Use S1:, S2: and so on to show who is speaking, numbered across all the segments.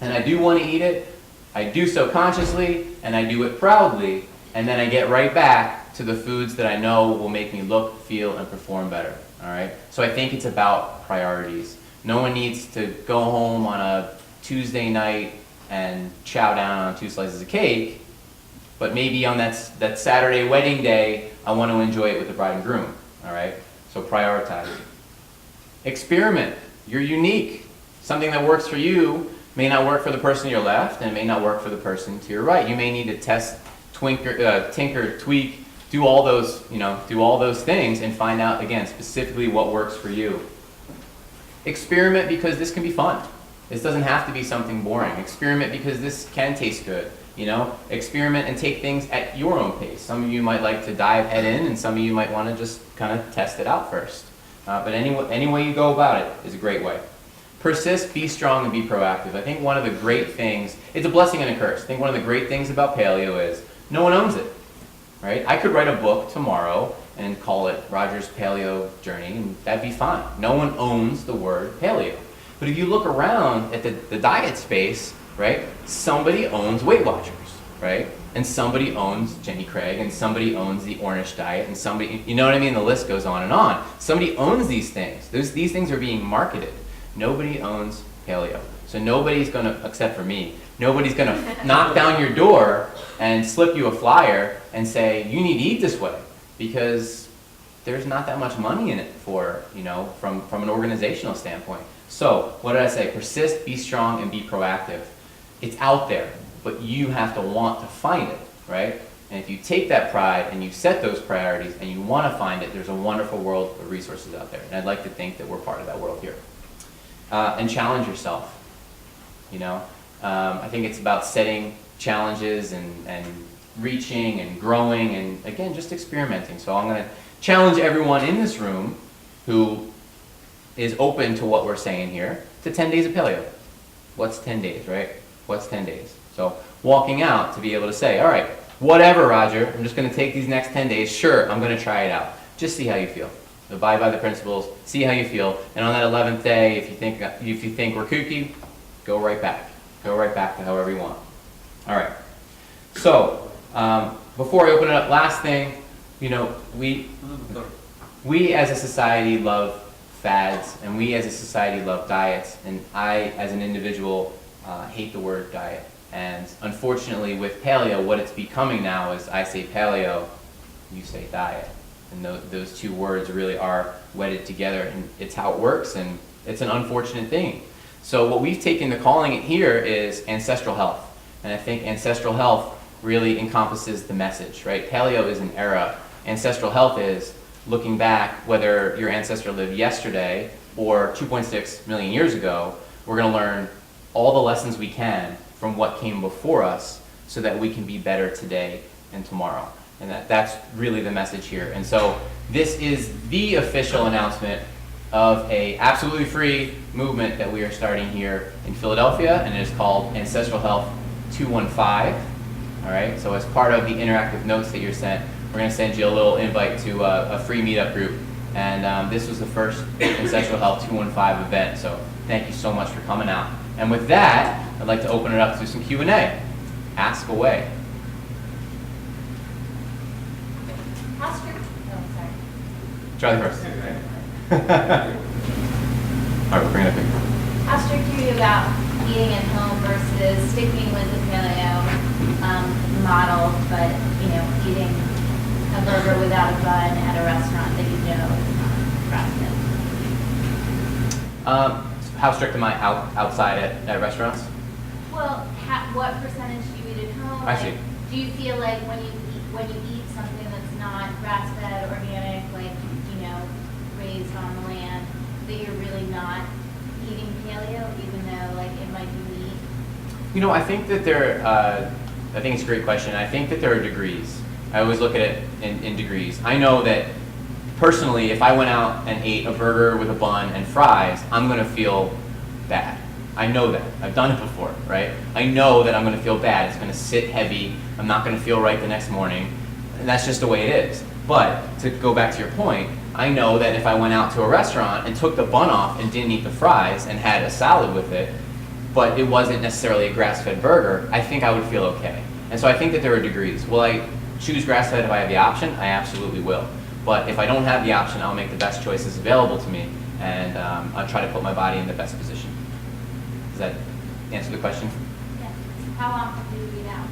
S1: and I do want to eat it, I do so consciously, and I do it proudly, and then I get right back to the foods that I know will make me look, feel, and perform better, all right? So I think it's about priorities. No one needs to go home on a Tuesday night and chow down on 2 slices of cake, but maybe on that Saturday wedding day, I want to enjoy it with the bride and groom, all right? So prioritize. Experiment. You're unique. Something that works for you may not work for the person to your left, and it may not work for the person to your right. You may need to test, tinker, tweak, do all those, do all those things and find out, again, specifically what works for you. Experiment because this can be fun. This doesn't have to be something boring. Experiment because this can taste good. Experiment and take things at your own pace. Some of you might like to dive head in, and some of you might want to just kind of test it out first. But any way you go about it is a great way. Persist, be strong, and be proactive. I think one of the great things, it's a blessing and a curse. I think one of the great things about paleo is no one owns it, right? I could write a book tomorrow and call it Roger's Paleo Journey, and that'd be fine. No one owns the word paleo. But if you look around at the diet space, right, somebody owns Weight Watchers, right? And somebody owns Jenny Craig, and somebody owns the Ornish diet, and somebody, you know what I mean? The list goes on and on. Somebody owns these things. These things are being marketed. Nobody owns paleo. So nobody's going to, except for me, nobody's going to knock down your door and slip you a flyer and say, you need to eat this way, because there's not that much money in it for, from an organizational standpoint. So what did I say? Persist, be strong, and be proactive. It's out there, but you have to want to find it, right? And if you take that pride and you set those priorities and you want to find it, there's a wonderful world of resources out there. And I'd like to think that we're part of that world here. And challenge yourself. I think it's about setting challenges and reaching and growing and, again, just experimenting. So I'm going to challenge everyone in this room who is open to what we're saying here to 10 days of paleo. What's 10 days, right? What's 10 days? So walking out to be able to say, all right, whatever, Roger, I'm just going to take these next 10 days. Sure, I'm going to try it out. Just see how you feel. Abide by the principles, see how you feel, and on that 11th day, if you think we're kooky, go right back. Go right back to however you want. All right. So before I open it up, last thing, we as a society love fads, and we as a society love diets, and I, as an individual, hate the word diet. And unfortunately, with paleo, what it's becoming now is I say paleo, you say diet. And those two words really are wedded together, and it's how it works, and it's an unfortunate thing. So what we've taken to calling it here is ancestral health. And I think ancestral health really encompasses the message, right? Paleo is an era. Ancestral health is looking back, whether your ancestor lived yesterday or 2.6 million years ago, we're going to learn all the lessons we can from what came before us so that we can be better today and tomorrow. And that's really the message here. And so this is the official announcement of a absolutely free movement that we are starting here in Philadelphia, and it is called Ancestral Health 215. All right, so as part of the interactive notes that you're sent, we're going to send you a little invite to a free meetup group. And this was the first Ancestral Health 215 event, so thank you so much for coming out. And with that, I'd like to open it up to some Q&A. Ask away. Charlie first. All right, we'll bring it up here.
S2: How strict are you about eating at home versus sticking with the paleo model, but eating a burger without a bun at a restaurant that is not frosted?
S1: How strict am I outside at restaurants?
S2: Well, what percentage do you eat at home?
S1: I see.
S2: Do you feel like when you eat something that's not grass-fed, organic, raised on the land, that you're really not eating paleo, even though it might be meat?
S1: I think that I think it's a great question. I think that there are degrees. I always look at it in degrees. I know that personally, if I went out and ate a burger with a bun and fries, I'm going to feel bad. I know that. I've done it before, right? I know that I'm going to feel bad. It's going to sit heavy. I'm not going to feel right the next morning. And that's just the way it is. But to go back to your point, I know that if I went out to a restaurant and took the bun off and didn't eat the fries and had a salad with it, but it wasn't necessarily a grass-fed burger, I think I would feel okay. And so I think that there are degrees. Will I choose grass-fed if I have the option? I absolutely will. But if I don't have the option, I'll make the best choices available to me, and I'll try to put my body in the best position. Does that answer the question?
S2: Yes. How often do you eat out?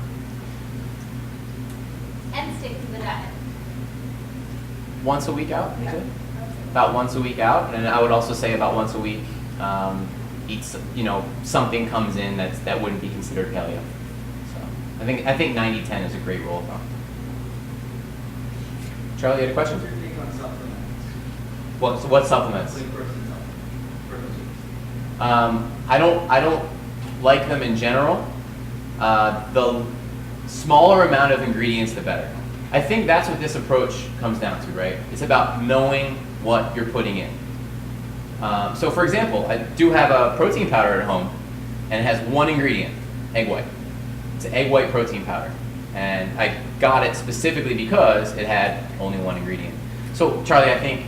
S2: And stick to the diet.
S1: Once a week out, you
S2: Yeah.
S1: said? About once a week out, and I would also say about once a week, something comes in that wouldn't be considered paleo. So I think 90-10 is a great rule of thumb. Charlie, you had a question?
S3: What's your take on supplements?
S1: What supplements?
S3: Like protein supplements.
S1: I don't like them in general. The smaller amount of ingredients, the better. I think that's what this approach comes down to, right? It's about knowing what you're putting in. So for example, I do have a protein powder at home, and it has one ingredient, egg white. It's an egg white protein powder. And I got it specifically because it had only one ingredient. So Charlie, I think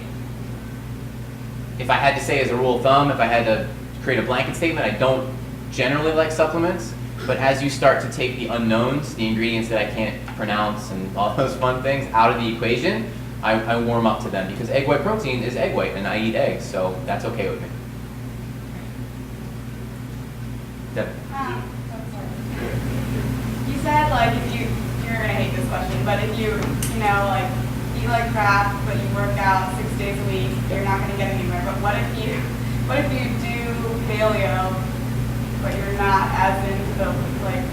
S1: if I had to say as a rule of thumb, if I had to create a blanket statement, I don't generally like supplements. But as you start to take the unknowns, the ingredients that I can't pronounce and all those fun things out of the equation, I warm up to them, because egg white protein is egg white and I eat eggs, so that's okay with me. Deb.
S4: You said like if you're gonna hate this question, but if you like eat like crap, but you work out 6 days a week, you're not gonna get anywhere. But what if you do paleo, but you're not as into the like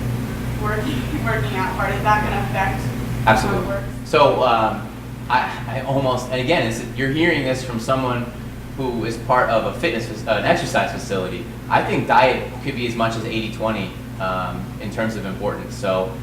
S4: working out part? Is that gonna affect
S1: Absolutely.
S4: how it works?
S1: So I almost, and again, you're hearing this from someone who is part of a an exercise facility. I think diet could be as much as 80-20 in terms of importance. So